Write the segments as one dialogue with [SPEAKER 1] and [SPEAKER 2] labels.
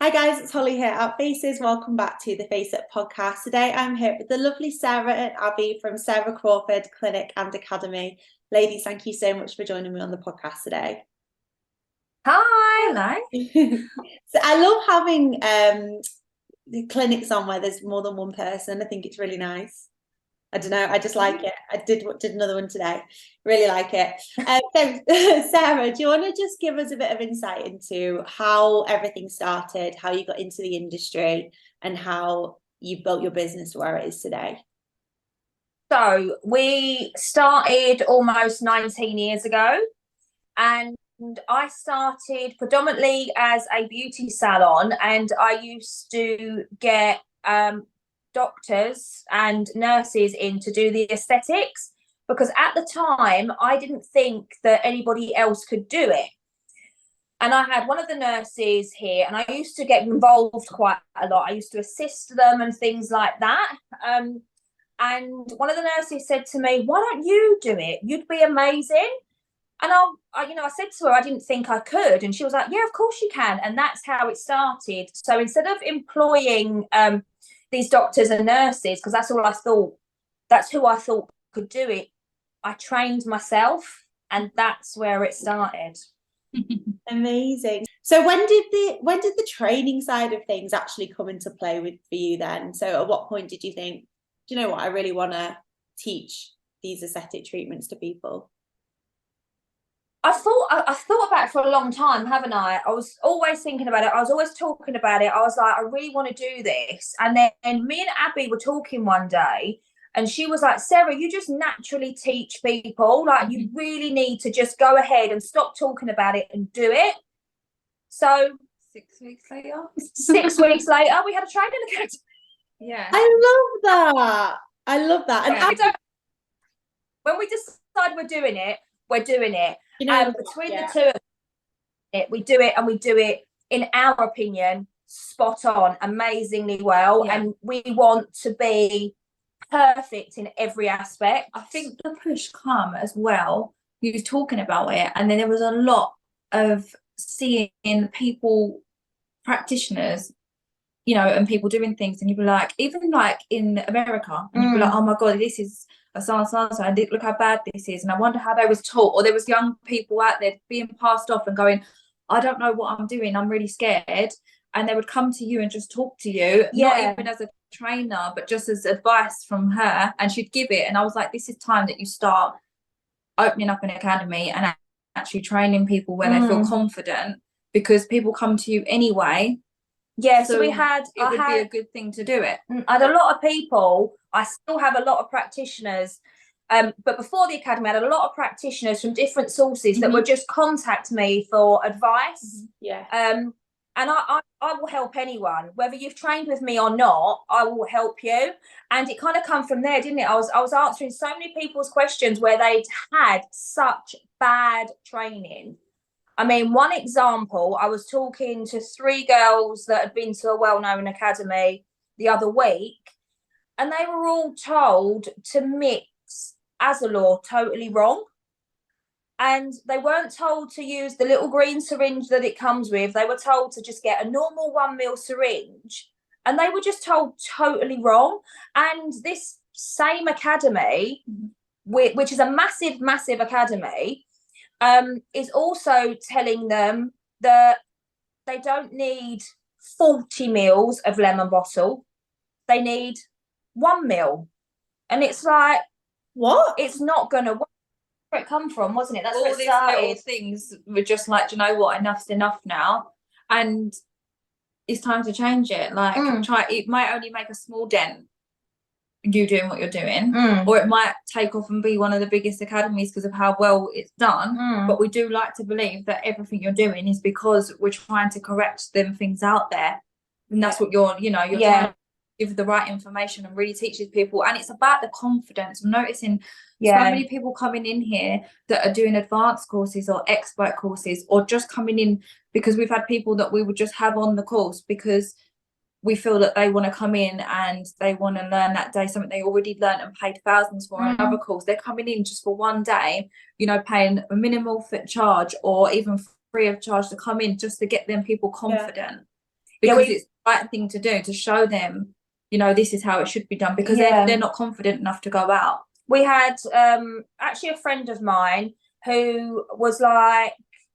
[SPEAKER 1] Hi guys, it's Holly here at Faces. Welcome back to the Face It podcast. Today I'm here with the lovely Sarah and Abbie from Sarah Crawford Clinic and Academy. Ladies, thank you so much for joining me on the podcast today.
[SPEAKER 2] Hi.
[SPEAKER 1] So I love having the clinics on where there's more than one person. I think it's really nice. I don't know, I just like it. I did another one today. Really like it. So Sarah, do you want to just give us a bit of insight into how everything started, how you got into the industry, and how you built your business to where it is today?
[SPEAKER 2] So we started almost 19 years ago, and I started predominantly as a beauty salon, and I used to get doctors and nurses in to do the aesthetics, because at the time I didn't think that anybody else could do it. And I had one of the nurses here, and I used to get involved quite a lot. I used to assist them and things like that. And one of the nurses said to me, "Why don't you do it? You'd be amazing." And I said to her, I didn't think I could. And she was like, "Yeah, of course you can." And that's how it started. So instead of employing these doctors and nurses, because that's all I thought, that's who I thought could do it, I trained myself, and that's where it started.
[SPEAKER 1] Amazing. So when did the training side of things actually come into play for you then? So at what point did you think, do you know what, I really want to teach these aesthetic treatments to people?
[SPEAKER 2] I thought about it for a long time, haven't I? I was always thinking about it. I was always talking about it. I was like, I really want to do this. And then me and Abbie were talking one day, and she was like, "Sarah, you just naturally teach people. Like, you really need to just go ahead and stop talking about it and do it." So
[SPEAKER 3] 6 weeks later,
[SPEAKER 2] 6 weeks later, we had a training academy.
[SPEAKER 3] Yeah.
[SPEAKER 1] I love that. And
[SPEAKER 2] yeah, when we decide we're doing it, we're doing it.
[SPEAKER 1] You know,
[SPEAKER 2] between the two of it, we do it, and we do it, in our opinion, spot on, amazingly well.
[SPEAKER 3] Yeah.
[SPEAKER 2] And we want to be perfect in every aspect.
[SPEAKER 3] I think the push come as well. You was talking about it, and then there was a lot of seeing people, practitioners, and people doing things, and you'd be like, even like in America, and you'd be like, "Oh my God, this is a so and look how bad this is," and I wonder how they was taught. Or there was young people out there being passed off and going, "I don't know what I'm doing, I'm really scared," and they would come to you and just talk to you, not even as a trainer, but just as advice from her, and she'd give it. And I was like, this is time that you start opening up an academy and actually training people where they feel confident, because people come to you anyway.
[SPEAKER 2] Yeah, so it
[SPEAKER 3] would be a good thing to do it.
[SPEAKER 2] I had a lot of people. I still have a lot of practitioners, but before the academy, I had a lot of practitioners from different sources that would just contact me for advice.
[SPEAKER 1] Yeah.
[SPEAKER 2] And I will help anyone, whether you've trained with me or not. I will help you. And it kind of come from there, didn't it? I was answering so many people's questions where they'd had such bad training. I mean, one example, I was talking to 3 girls that had been to a well-known academy the other week, and they were all told to mix Azalor totally wrong. And they weren't told to use the little green syringe that it comes with. They were told to just get a normal 1 ml syringe, and they were just told totally wrong. And this same academy, which is a massive, massive academy, is also telling them that they don't need 40 mils of lemon bottle. They need 1 ml. And it's like,
[SPEAKER 1] what?
[SPEAKER 2] It's not going to work. Where it come from, wasn't it? That's
[SPEAKER 3] all
[SPEAKER 2] where it
[SPEAKER 3] these
[SPEAKER 2] started.
[SPEAKER 3] little things were just like, do you know what, enough's enough now, and it's time to change it. Like, it might only make a small dent, you doing what you're doing, or it might take off and be one of the biggest academies because of how well it's done. But we do like to believe that everything you're doing is because we're trying to correct them things out there, and that's what you're trying to give the right information and really teach these people. And it's about the confidence. I'm noticing so many people coming in here that are doing advanced courses or expert courses, or just coming in because we've had people that we would just have on the course because we feel that they want to come in and they want to learn that day something they already learned and paid thousands for another course. They're coming in just for one day, paying a minimal charge or even free of charge to come in, just to get them people confident. because it's the right thing to do, to show them, you know, this is how it should be done, because they're not confident enough to go out.
[SPEAKER 2] We had actually a friend of mine who was like,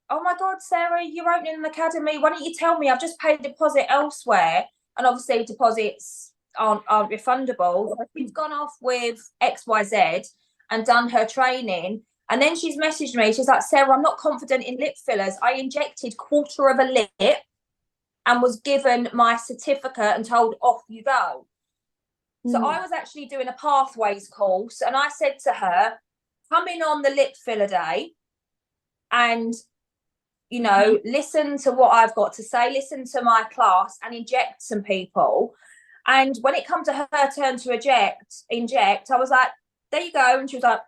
[SPEAKER 2] oh my God, Sarah, you're opening an academy. Why don't you tell me? I've just paid a deposit elsewhere. And obviously deposits aren't refundable. We've gone off with XYZ and done her training. And then she's messaged me. She's like, Sarah, I'm not confident in lip fillers. I injected 1/4 of a lip and was given my certificate and told, off you go. So I was actually doing a pathways course, and I said to her, come in on the lip filler day and, you know, listen to what I've got to say, listen to my class and inject some people. And when it come to her turn to inject, I was like, there you go. And she was like,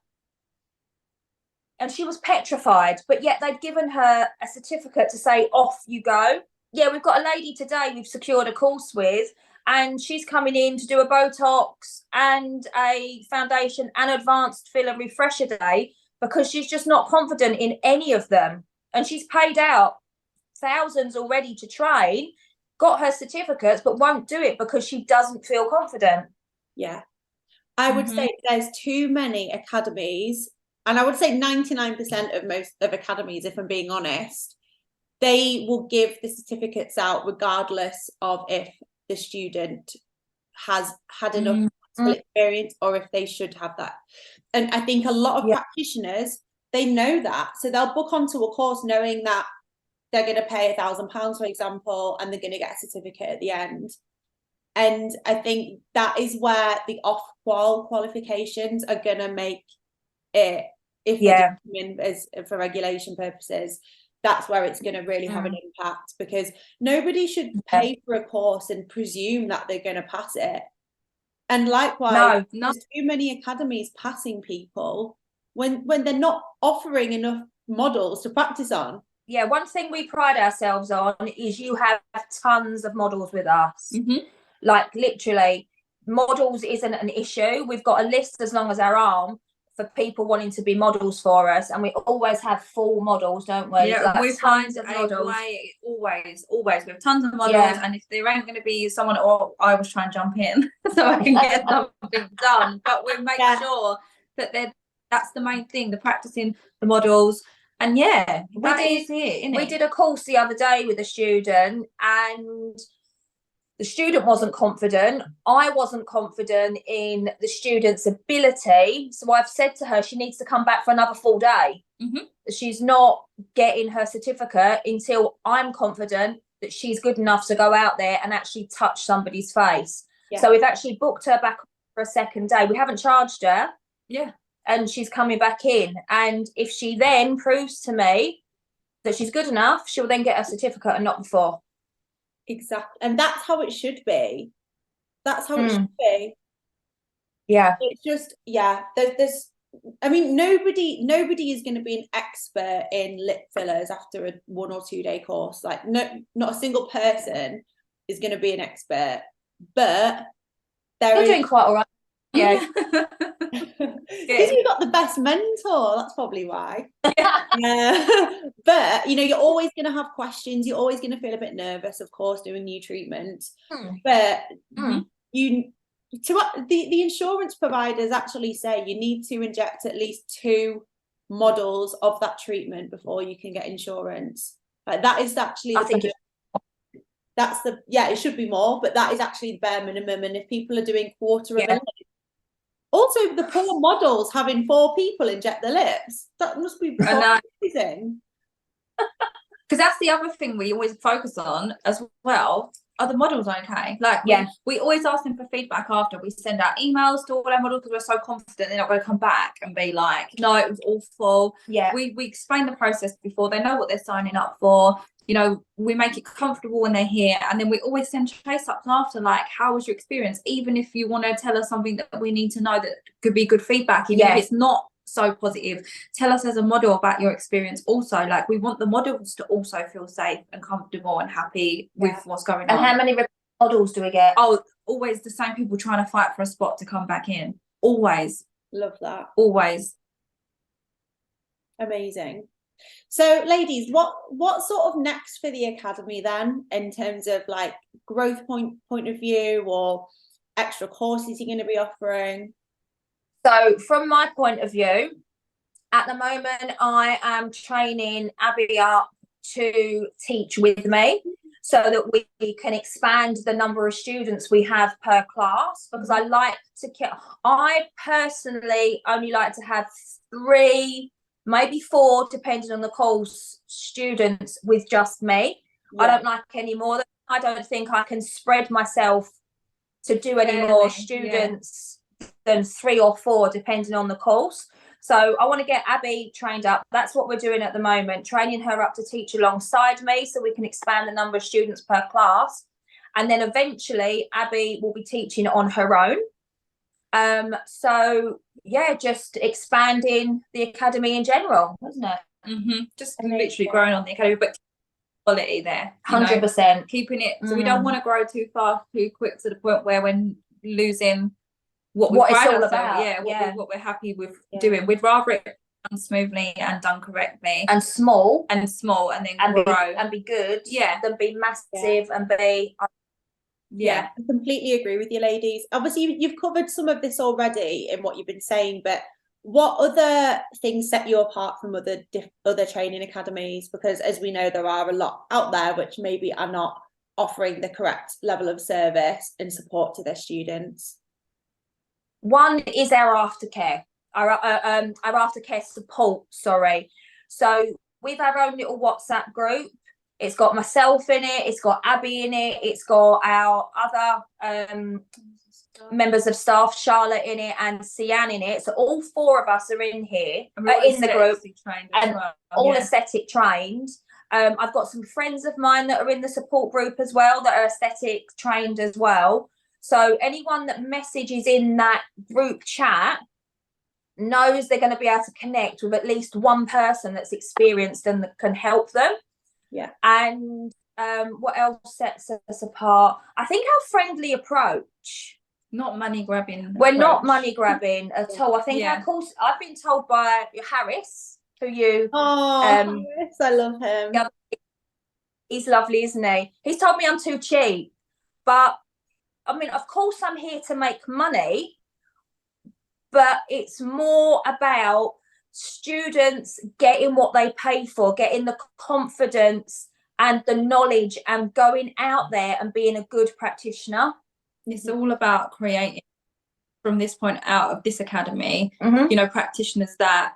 [SPEAKER 2] and she was petrified, but yet they'd given her a certificate to say, off you go. Yeah, we've got a lady today we've secured a course with, and she's coming in to do a Botox and a foundation and advanced filler refresher day because she's just not confident in any of them. And she's paid out thousands already to train, got her certificates, but won't do it because she doesn't feel confident.
[SPEAKER 1] Yeah. I would say there's too many academies, and I would say 99% of most of academies, if I'm being honest, they will give the certificates out regardless of if the student has had enough experience or if they should have that. And I think a lot of practitioners, they know that, so they'll book onto a course knowing that they're going to pay £1,000, for example, and they're going to get a certificate at the end. And I think that is where the off-qual qualifications are going to make it, if they come in as for regulation purposes, that's where it's going to really have an impact, because nobody should pay for a course and presume that they're going to pass it. And likewise, there's too many academies passing people when they're not offering enough models to practice on.
[SPEAKER 2] Yeah, one thing we pride ourselves on is you have tons of models with us. Like literally, models isn't an issue. We've got a list as long as our arm for people wanting to be models for us, and we always have full models, don't we?
[SPEAKER 3] Yeah, like we find a way, always we have tons of models, and if there ain't going to be someone, or I was trying to jump in so I can get something done, but we make sure that that's the main thing, the practicing the models. And we did a course the other day with a student, and the student wasn't confident. I wasn't confident in the student's ability. So I've said to her, she needs to come back for another full day. She's not getting her certificate until I'm confident that she's good enough to go out there and actually touch somebody's face. So we've actually booked her back for a second day. We haven't charged her. And she's coming back in. And if she then proves to me that she's good enough, she'll then get her certificate and not before.
[SPEAKER 1] Exactly. And that's how it should be. That's how it should be.
[SPEAKER 2] Yeah.
[SPEAKER 1] It's just, there's I mean, nobody is going to be an expert in lip fillers after a 1 or 2 day course. Like, not a single person is going to be an expert, but
[SPEAKER 2] you're doing quite all right. Yeah.
[SPEAKER 1] Because you've got the best mentor, that's probably why. But you know, you're always going to have questions, you're always going to feel a bit nervous, of course, doing new treatments. But the insurance providers actually say you need to inject at least 2 models of that treatment before you can get insurance. Like, that is actually it should be more, but that is actually the bare minimum. And if people are doing 1/4 of a lip, also the poor models having 4 people inject their lips, that must be amazing.
[SPEAKER 3] Because that's the other thing we always focus on as well. Are the models okay? Like, we always ask them for feedback after. We send out emails to all our models because we're so confident they're not going to come back and be like, no, it was awful. We explain the process before. They know what they're signing up for. You know, we make it comfortable when they're here, and then we always send chase-ups after, like, how was your experience? Even if you want to tell us something that we need to know that could be good feedback, even if it's not so positive, tell us as a model about your experience also. Like, we want the models to also feel safe and comfortable and happy with what's going on.
[SPEAKER 2] And how many models do we get?
[SPEAKER 3] Oh, always the same people trying to fight for a spot to come back in. Always.
[SPEAKER 1] Love that.
[SPEAKER 3] Always.
[SPEAKER 1] Amazing. So ladies, what sort of next for the academy then, in terms of like growth point of view, or extra courses you're going to be offering?
[SPEAKER 2] So from my point of view, at the moment, I am training Abbie up to teach with me so that we can expand the number of students we have per class, because I personally only like to have 3, maybe 4, depending on the course, students with just me. I don't like any more. I don't think I can spread myself to do any more students than 3 or 4, depending on the course. So I want to get Abbie trained up. That's what we're doing at the moment, training her up to teach alongside me so we can expand the number of students per class. And then eventually Abbie will be teaching on her own. So yeah, just expanding the academy in general, isn't it?
[SPEAKER 3] Just literally growing on the academy, but quality there.
[SPEAKER 2] 100%.
[SPEAKER 3] Keeping it. So we don't want to grow too fast, too quick, to the point where we're losing what it's all about. What we're happy with doing. We'd rather it done smoothly and done correctly,
[SPEAKER 2] and small,
[SPEAKER 3] and then grow
[SPEAKER 2] and be good, than be massive and be.
[SPEAKER 1] I completely agree with you, ladies. Obviously, you've covered some of this already in what you've been saying, but what other things set you apart from other training academies? Because as we know, there are a lot out there which maybe are not offering the correct level of service and support to their students.
[SPEAKER 2] One is our aftercare, our aftercare support, sorry. So with our own little WhatsApp group, it's got myself in it, it's got Abbie in it, it's got our other members of staff, Charlotte in it and Sian in it. So all 4 of us are in here, in the group, and all aesthetic trained. I've got some friends of mine that are in the support group as well that are aesthetic trained as well. So anyone that messages in that group chat knows they're going to be able to connect with at least one person that's experienced and that can help them.
[SPEAKER 1] Yeah.
[SPEAKER 2] And what else sets us apart? I think our friendly approach.
[SPEAKER 3] Not money grabbing.
[SPEAKER 2] We're not money grabbing at all. I think our course, I've been told by Harris, who you
[SPEAKER 1] Harris, I love him.
[SPEAKER 2] He's lovely, isn't he? He's told me I'm too cheap. But I mean, of course I'm here to make money, but it's more about students getting what they pay for, getting the confidence and the knowledge and going out there and being a good practitioner.
[SPEAKER 3] It's all about creating, from this point out of this academy, practitioners that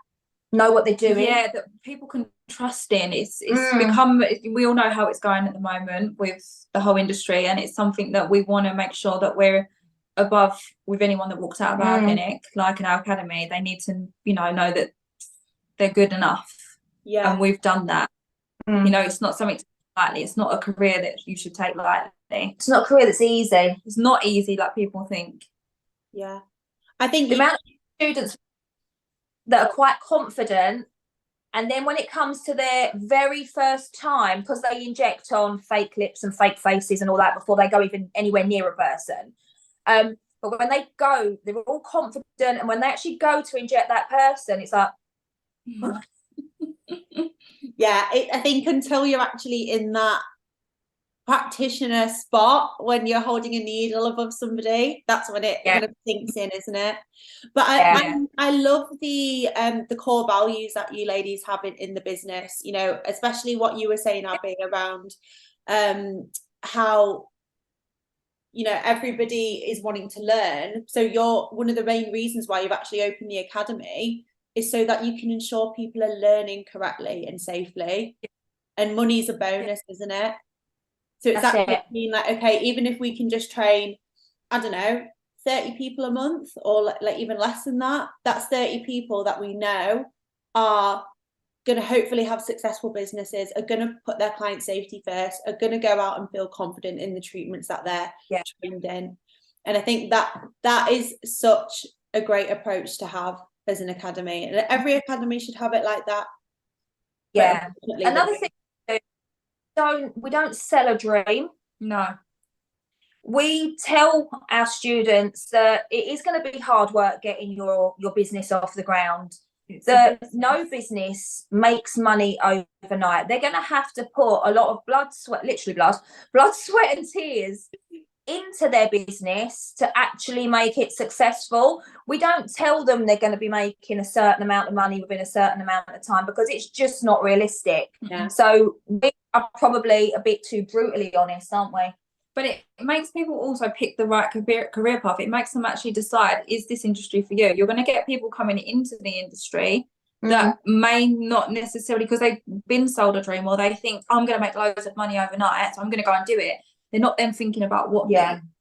[SPEAKER 2] know what they're doing.
[SPEAKER 3] Yeah, that people can trust in. It's become, we all know how it's going at the moment with the whole industry, and it's something that we want to make sure that we're above with anyone that walks out of our clinic, like in our academy. They need to, know that they're good enough. Yeah. And we've done that. It's not something to take lightly. It's not a career that you should take lightly.
[SPEAKER 2] It's not a career that's easy.
[SPEAKER 3] It's not easy like people think.
[SPEAKER 1] Yeah. I think
[SPEAKER 2] the amount of students that are quite confident, and then when it comes to their very first time, because they inject on fake lips and fake faces and all that before they go even anywhere near a person, but when they go, they're all confident, and when they actually go to inject that person, it's like
[SPEAKER 1] I think until you're actually in that practitioner spot, when you're holding a needle above somebody, that's when it kind of sinks in, isn't it? But I love the core values that you ladies have in the business, especially what you were saying, Abbie, around how everybody is wanting to learn. So you're one of the main reasons why you've actually opened the academy is so that you can ensure people are learning correctly and safely, and money's a bonus, isn't it? So it's actually being like, okay, even if we can just train, I don't know, 30 people a month, or like even less than that, that's 30 people that we know are going to hopefully have successful businesses, are going to put their client safety first, are going to go out and feel confident in the treatments that they're trained in. And I think that is such a great approach to have as an academy, and every academy should have it like that.
[SPEAKER 2] Yeah. Another thing, we don't sell a dream.
[SPEAKER 3] No.
[SPEAKER 2] We tell our students that it is going to be hard work getting your business off the ground. no business makes money overnight. They're going to have to put a lot of blood, sweat, sweat and tears into their business to actually make it successful. We don't tell them they're going to be making a certain amount of money within a certain amount of time, because it's just not realistic.
[SPEAKER 1] Yeah.
[SPEAKER 2] So we are probably a bit too brutally honest, aren't we?
[SPEAKER 3] But it makes people also pick the right career path. It makes them actually decide, is this industry for you? You're going to get people coming into the industry that may not necessarily, because they've been sold a dream, or they think, I'm going to make loads of money overnight, so I'm going to go and do it. They're not then thinking about what.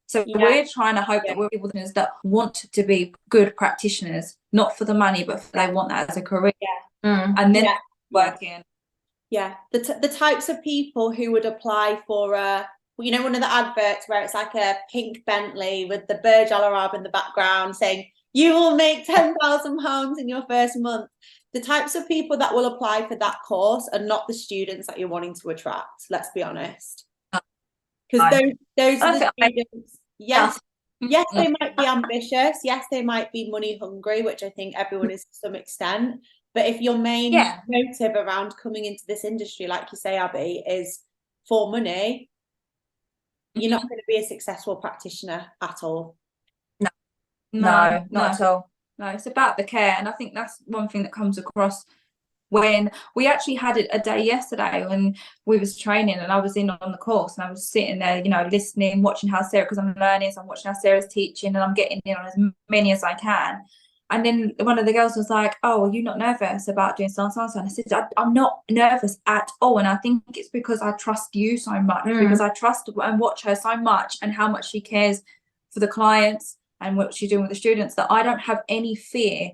[SPEAKER 3] So we're trying to hope that we're people that want to be good practitioners, not for the money, but they want that as a career. And then working.
[SPEAKER 1] Yeah, the types of people who would apply for one of the adverts where it's like a pink Bentley with the Burj Al Arab in the background saying, you will make £10,000 in your first month. The types of people that will apply for that course are not the students that you're wanting to attract, let's be honest. Because those are the students, yes, they might be ambitious, yes, they might be money hungry, which I think everyone is to some extent. But if your main motive around coming into this industry, like you say, Abbie, is for money, you're not going to be a successful practitioner at all.
[SPEAKER 2] No, not at all.
[SPEAKER 3] No, it's about the care. And I think that's one thing that comes across when we actually had a day yesterday when we was training, and I was in on the course, and I was sitting there, listening, watching how Sarah, because I'm learning, so I'm watching how Sarah's teaching, and I'm getting in on as many as I can. And then one of the girls was like, oh, are you not nervous about doing salon? And I said, I'm not nervous at all. And I think it's because I trust you so much, because I trust and watch her so much, and how much she cares for the clients and what she's doing with the students, that I don't have any fear.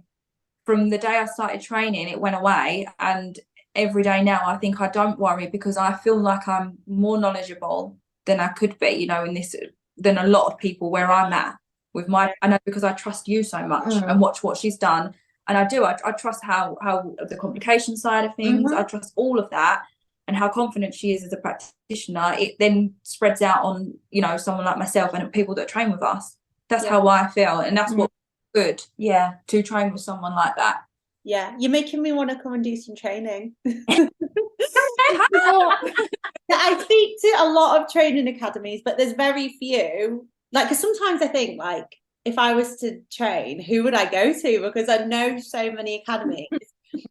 [SPEAKER 3] From the day I started training, it went away. And every day now, I think I don't worry, because I feel like I'm more knowledgeable than I could be, in this, than a lot of people where I'm at. I know, because I trust you so much and watch what she's done, and I trust how the complication side of things, I trust all of that, and how confident she is as a practitioner. It then spreads out on someone like myself and people that train with us. That's how I feel, and that's what good to train with someone like that.
[SPEAKER 1] You're making me want to come and do some training. I speak to a lot of training academies, but there's very few. Because sometimes I think, if I was to train, who would I go to? Because I know so many academies,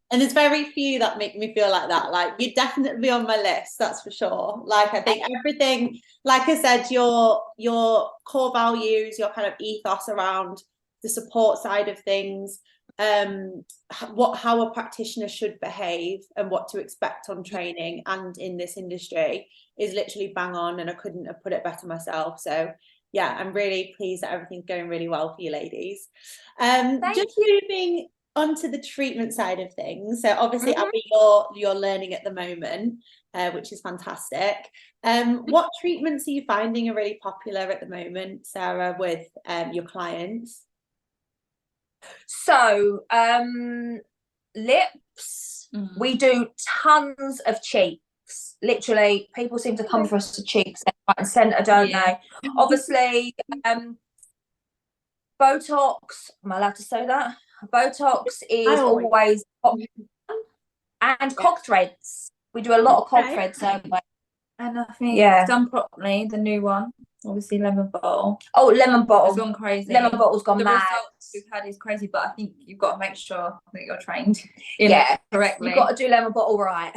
[SPEAKER 1] and there's very few that make me feel like that. You'd definitely be on my list, that's for sure. I think everything, like I said, your core values, your kind of ethos around the support side of things, how a practitioner should behave and what to expect on training and in this industry is literally bang on, and I couldn't have put it better myself. So I'm really pleased that everything's going really well for you ladies. Moving on to the treatment side of things. So obviously, Abbie, you're learning at the moment, which is fantastic. What treatments are you finding are really popular at the moment, Sarah, with your clients?
[SPEAKER 2] So lips, we do tons of cheeks. Literally, people seem to come for us to cheeks and centre, don't they? Obviously, Botox, am I allowed to say that? Botox is always popular. And cock threads. We do a lot of cock threads, don't we?
[SPEAKER 3] And I think done properly, the new one, obviously lemon bottle.
[SPEAKER 2] Oh, lemon bottle.
[SPEAKER 3] It's gone crazy.
[SPEAKER 2] Lemon bottle's gone mad.
[SPEAKER 3] The results we've had is crazy, but I think you've got to make sure that you're trained in it correctly.
[SPEAKER 2] You've got to do lemon bottle right.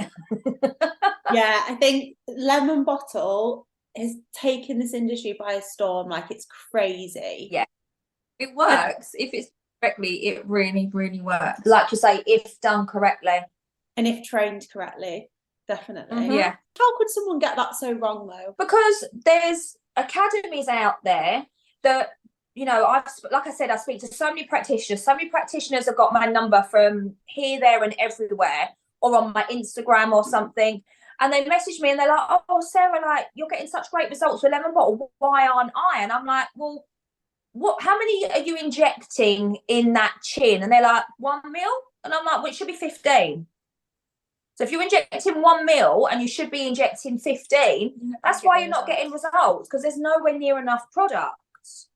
[SPEAKER 1] I think lemon bottle has taken this industry by a storm. It's crazy.
[SPEAKER 2] Yeah.
[SPEAKER 3] It works. If it's correctly, it really, really works.
[SPEAKER 2] Like you say, if done correctly. And
[SPEAKER 1] if trained correctly. Definitely.
[SPEAKER 3] Yeah.
[SPEAKER 1] How could someone get that so wrong though?
[SPEAKER 2] Because there's academies out there that, like I said, I speak to so many practitioners. So many practitioners have got my number from here, there, and everywhere, or on my Instagram or something. And they message me and they're like, oh, Sarah, you're getting such great results with lemon bottle. Why aren't I? And I'm like, well, how many are you injecting in that chin? And they're like, 1 mil. And I'm like, well, it should be 15. So if you're injecting 1 mil and you should be injecting 15, that's why you're not getting results, because there's nowhere near enough products.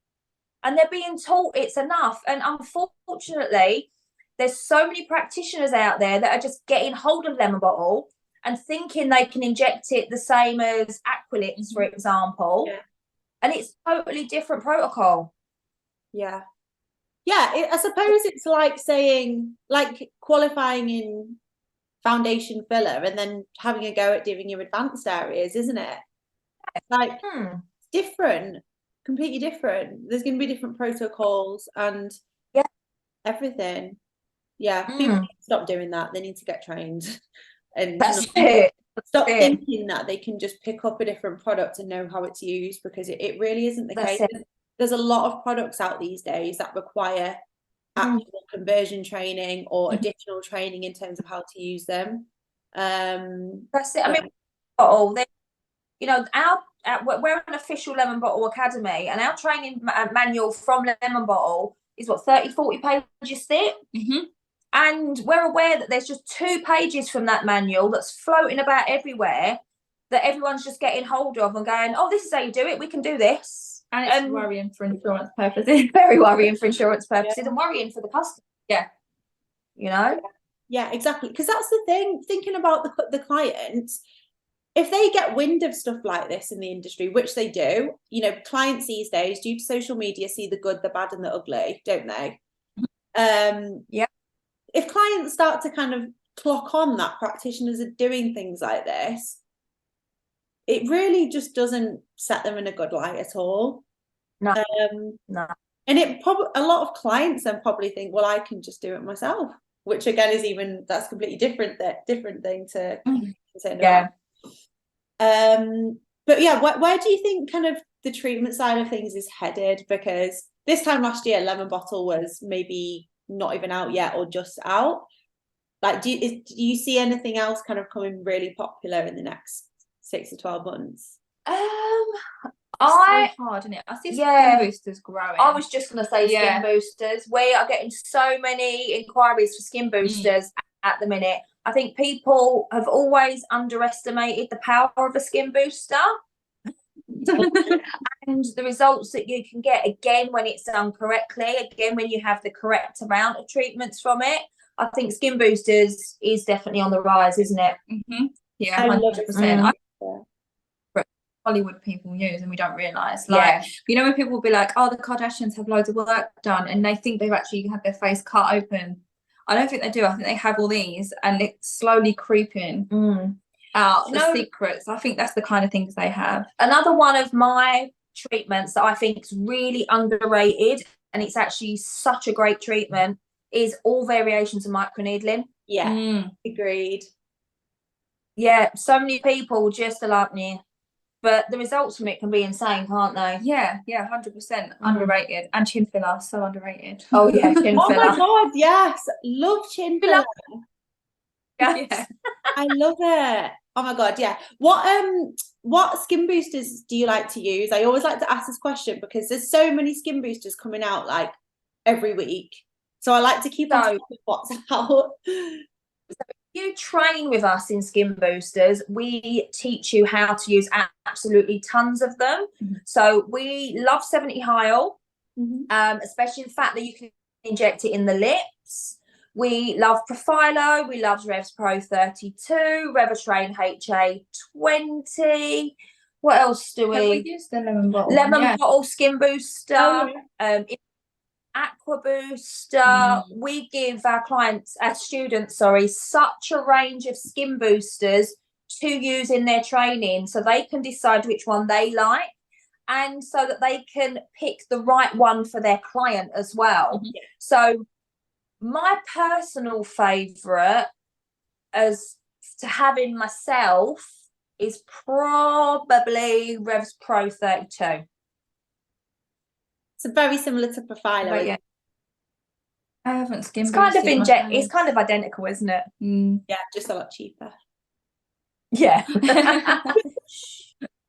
[SPEAKER 2] And they're being taught it's enough. And unfortunately, there's so many practitioners out there that are just getting hold of lemon bottle and thinking they can inject it the same as Aqualix, for example.
[SPEAKER 1] Yeah.
[SPEAKER 2] And it's totally different protocol.
[SPEAKER 1] Yeah. Yeah, I suppose it's like saying, like qualifying in foundation filler and then having a go at doing your advanced areas, isn't it? Like different, completely different. There's going to be different protocols and everything. Yeah, people need to stop doing that. They need to get trained and stop thinking that they can just pick up a different product and know how it's used, because it really isn't the case. There's a lot of products out these days that require actual conversion training or additional training in terms of how to use them.
[SPEAKER 2] That's it. I mean, you know, we're an official Lemon Bottle Academy, and our training manual from Lemon Bottle is what, 30-40 pages thick. And we're aware that there's just 2 pages from that manual that's floating about everywhere that everyone's just getting hold of and going, oh, this is how you do it, we can do this.
[SPEAKER 3] And it's worrying for insurance purposes.
[SPEAKER 2] Very worrying for insurance purposes and worrying for the customer. Yeah. You know?
[SPEAKER 1] Yeah, exactly. Because that's the thing, thinking about the clients, if they get wind of stuff like this in the industry, which they do, you know, clients these days, due to social media, see the good, the bad and the ugly, don't they?
[SPEAKER 2] Yeah.
[SPEAKER 1] If clients start to kind of clock on that practitioners are doing things like this, it really just doesn't set them in a good light at all.
[SPEAKER 2] No.
[SPEAKER 1] And it probably, a lot of clients then probably think, well, I can just do it myself, which again is that's completely different thing to consider.
[SPEAKER 2] Yeah.
[SPEAKER 1] But yeah, where do you think kind of the treatment side of things is headed? Because this time last year, Lemon Bottle was maybe not even out yet or just out. Like, do you see anything else kind of coming really popular in the next 6 to 12 months?
[SPEAKER 3] It's so hard, isn't it? I see skin boosters growing.
[SPEAKER 2] I was just going to say skin boosters. We are getting so many inquiries for skin boosters at the minute. I think people have always underestimated the power of a skin booster. And the results that you can get, again, when it's done correctly, again, when you have the correct amount of treatments from it. I think skin boosters is definitely on the rise, isn't it?
[SPEAKER 3] Yeah, 100%. Hollywood people use and we don't realise. Like, you know, when people will be like, oh, the Kardashians have loads of work done and they think they've actually had their face cut open. I don't think they do. I think they have all these and it's slowly creeping out the secrets. I think that's the kind of things they have.
[SPEAKER 2] Another one of my treatments that I think is really underrated, and it's actually such a great treatment, is all variations of microneedling.
[SPEAKER 1] Yeah, agreed.
[SPEAKER 2] Yeah, so many people just are like me, but the results from it can be insane, can't they?
[SPEAKER 3] Yeah, 100% underrated. And chin filler, so underrated.
[SPEAKER 2] Oh yeah, chin filler.
[SPEAKER 1] Oh my god, yes, love chin filler.
[SPEAKER 2] Yes.
[SPEAKER 1] I love it. Oh my god, yeah. What skin boosters do you like to use? I always like to ask this question because there's so many skin boosters coming out like every week. So I like to keep on top of what's out.
[SPEAKER 2] You train with us in skin boosters, we teach you how to use absolutely tons of them. So we love 70 Heil, especially the fact that you can inject it in the lips. We love Profilo, we love Revs Pro 32, Revatrain HA20. What else do we?
[SPEAKER 3] Have we used the lemon bottle?
[SPEAKER 2] Lemon bottle skin booster. Aqua booster. We give our students, such a range of skin boosters to use in their training so they can decide which one they like and so that they can pick the right one for their client as well. So my personal favourite as to having myself is probably Revs Pro 32.
[SPEAKER 1] It's very similar to Profilo.
[SPEAKER 2] Yeah.
[SPEAKER 3] I haven't skimmed.
[SPEAKER 2] It's kind of identical, isn't it?
[SPEAKER 1] Yeah, just a lot cheaper.
[SPEAKER 2] Yeah.
[SPEAKER 1] No,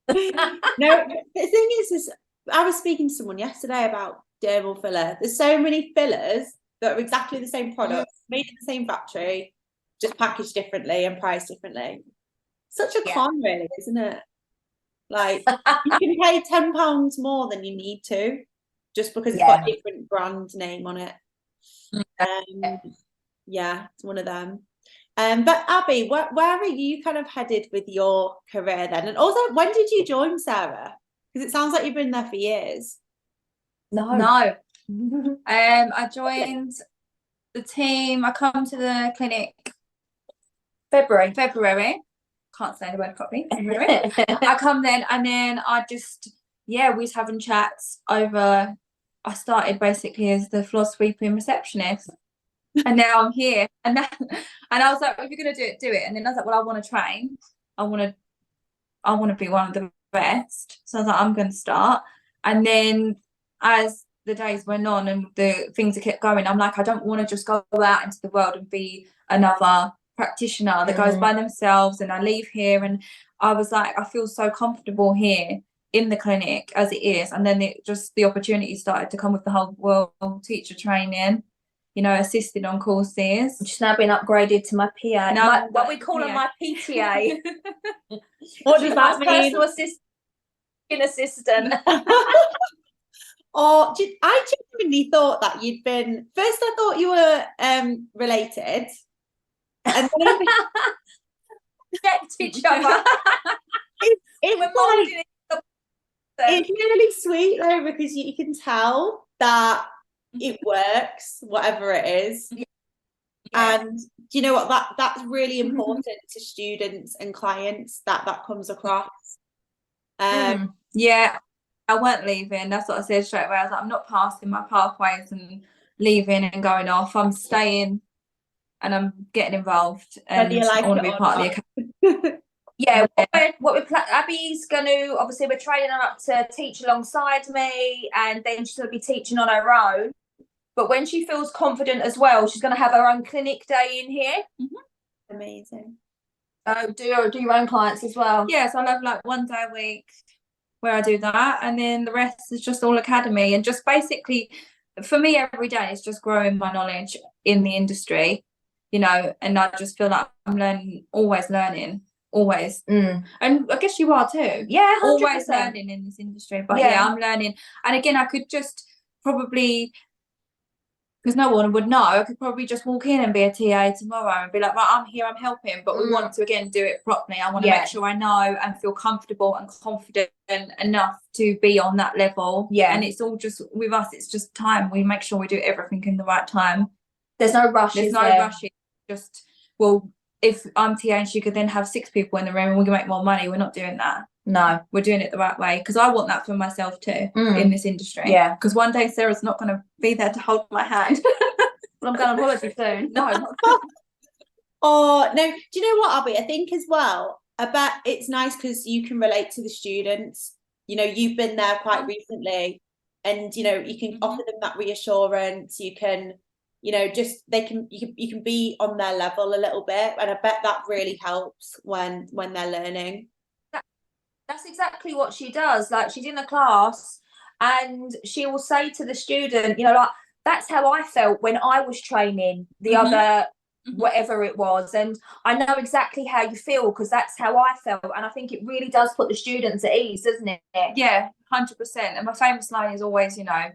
[SPEAKER 1] the thing is I was speaking to someone yesterday about dermal filler. There's so many fillers that are exactly the same product, made in the same factory, just packaged differently and priced differently. Such a con, really, isn't it? Like, you can pay £10 more than you need to, just because it's got a different brand name on it. Yeah, it's one of them. But Abbie, where are you kind of headed with your career then? And also, when did you join, Sarah? Because it sounds like you've been there for years.
[SPEAKER 3] No. I joined the team. I come to the clinic February. Can't say the word properly. I come then, and then we was having chats over. I started basically as the floor sweeping receptionist, and now I'm here. And I was like, if you're gonna do it. And then I was like, well, I want to train. I want to be one of the best. So I was like, I'm going to start. And then as the days went on and the things that kept going, I'm like, I don't want to just go out into the world and be another practitioner that goes by themselves, and I leave here. And I was like, I feel so comfortable here in the clinic as it is. And then the opportunity started to come with the whole world teacher training, you know, assisted on courses.
[SPEAKER 2] She's now been upgraded to my PA. What we call her my PTA.
[SPEAKER 1] What does that mean?
[SPEAKER 2] Personal assistant.
[SPEAKER 1] Or I genuinely thought that you'd been. First, I thought you were related, and then
[SPEAKER 2] checked each other.
[SPEAKER 1] It's really sweet though, because you can tell that it works, whatever it is. Yeah. And do you know what, that's really important to students and clients, that comes across.
[SPEAKER 3] Yeah, I weren't leaving. That's what I said straight away. I was like, I'm not passing my pathways and leaving and going off. I'm staying and I'm getting involved, and I want to be part of the academy.
[SPEAKER 2] Yeah, Abbie's going to, obviously we're training her up to teach alongside me, and then she's going to be teaching on her own. But when she feels confident as well, she's going to have her own clinic day in here.
[SPEAKER 1] Amazing.
[SPEAKER 2] Do your own clients as well?
[SPEAKER 3] Yeah, so I have like 1 day a week where I do that, and then the rest is just all academy. And just basically, for me, every day is just growing my knowledge in the industry, you know, and I just feel like I'm always learning. Always. And I guess you are too.
[SPEAKER 2] Yeah, 100%.
[SPEAKER 3] Always learning in this industry. But yeah, I'm learning. And again, I could just probably, because no one would know, I could probably just walk in and be a TA tomorrow and be like, right, I'm here, I'm helping. But we want to, again, do it properly. I want to make sure I know and feel comfortable and confident enough to be on that level. Yeah. And it's all just, with us, it's just time. We make sure we do everything in the right time.
[SPEAKER 2] There's no rush.
[SPEAKER 3] There's no rushing. Just, well, if I'm TA and she could then have 6 people in the room and we can make more money, we're not doing that. No, we're doing it the right way, because I want that for myself too in this industry. Yeah, because one day Sarah's not going to be there to hold my hand.
[SPEAKER 2] Well, I'm going on holiday soon.
[SPEAKER 3] No, not
[SPEAKER 1] Oh no, do you know what, Abbie? I think as well, I bet it's nice because you can relate to the students. You know, you've been there quite recently, and you know, you can offer them that reassurance. You can, you know, just you can be on their level a little bit, and I bet that really helps when they're learning.
[SPEAKER 2] That's exactly what she does. Like, she's in the class and she will say to the student, you know, like, that's how I felt when I was training the other whatever it was, and I know exactly how you feel because that's how I felt. And I think it really does put the students at ease, doesn't it?
[SPEAKER 3] Yeah, 100%. And my famous line is always, you know,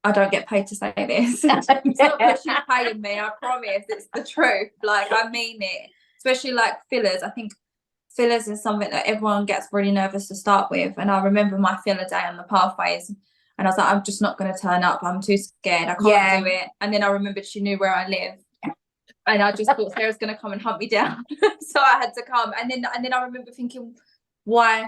[SPEAKER 3] I don't get paid to say this. It's not that she's paying me, I promise. It's the truth. Like, I mean it. Especially like fillers. I think fillers is something that everyone gets really nervous to start with. And I remember my filler day on the pathways, and I was like, I'm just not going to turn up. I'm too scared. I can't do it. And then I remembered she knew where I live. And I just thought Sarah's going to come and hunt me down. So I had to come. And then I remember thinking, why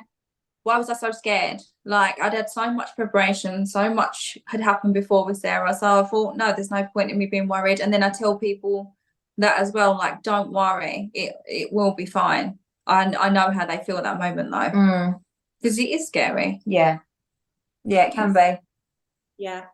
[SPEAKER 3] was I so scared? Like, I'd had so much preparation, so much had happened before with Sarah. So I thought, no, there's no point in me being worried. And then I tell people that as well, like, don't worry, it will be fine. I know how they feel at that moment though, because it is scary.
[SPEAKER 2] Yeah, it can be.
[SPEAKER 1] Yeah,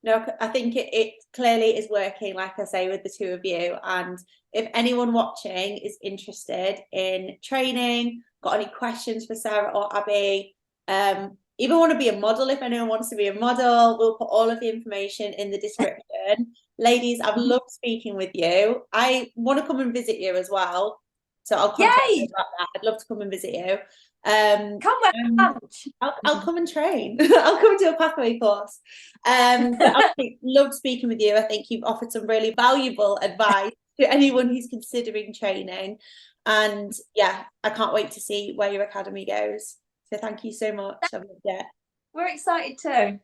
[SPEAKER 1] no, I think it clearly is working, like I say, with the two of you. And if anyone watching is interested in training, got any questions for Sarah or Abbie, even want to be a model, if anyone wants to be a model, we'll put all of the information in the description. Ladies, I've loved speaking with you. I want to come and visit you as well So I'll contact
[SPEAKER 2] Yay!
[SPEAKER 1] you about that. I'd love to come and visit you.
[SPEAKER 2] Come with lunch.
[SPEAKER 1] I'll come and train. I'll come and do a pathway course. But I loved speaking with you. I think you've offered some really valuable advice to anyone who's considering training. And yeah, I can't wait to see where your academy goes. So thank you so much. I've loved it.
[SPEAKER 2] We're excited too.